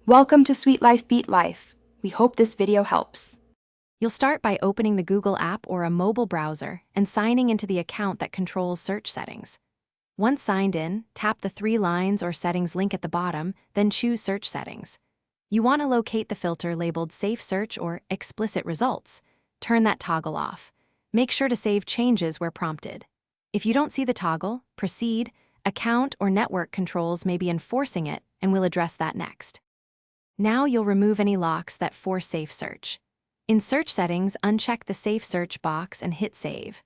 Welcome to Sweet Life Beat Life. We hope this video helps. You'll start by opening the Google app or a mobile browser and signing into the account that controls search settings. Once signed in, tap the 3 lines or settings link at the bottom, then choose Search Settings. You want to locate the filter labeled Safe Search or Explicit Results. Turn that toggle off. Make sure to save changes where prompted. If you don't see the toggle, proceed. Account or network controls may be enforcing it, and we'll address that next. Now you'll remove any locks that force safe search. In Search Settings, uncheck the Safe Search box and hit Save.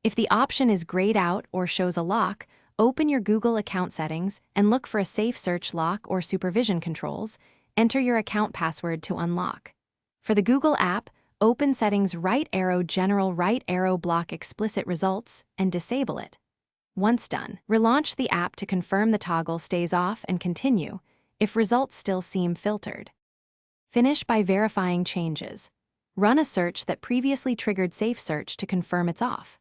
If the option is grayed out or shows a lock, open your Google account settings and look for a Safe Search lock or supervision controls. Enter your account password to unlock. For the Google app, open Settings right arrow General right arrow block Explicit Results and disable it. Once done, relaunch the app to confirm the toggle stays off and continue if results still seem filtered. Finish by verifying changes. Run a search that previously triggered Safe Search to confirm it's off.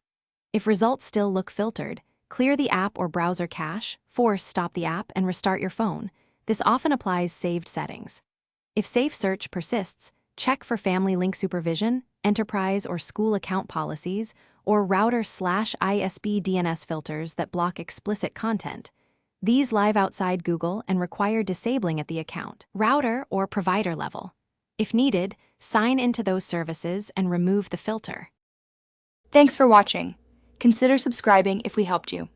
If results still look filtered, clear the app or browser cache, force stop the app, and restart your phone. This often applies saved settings. If Safe Search persists, check for family link supervision, enterprise or school account policies, or router/ISP DNS filters that block explicit content. These live outside Google and require disabling at the account, router, or provider level. If needed, sign into those services and remove the filter. Thanks for watching. Consider subscribing if we helped you.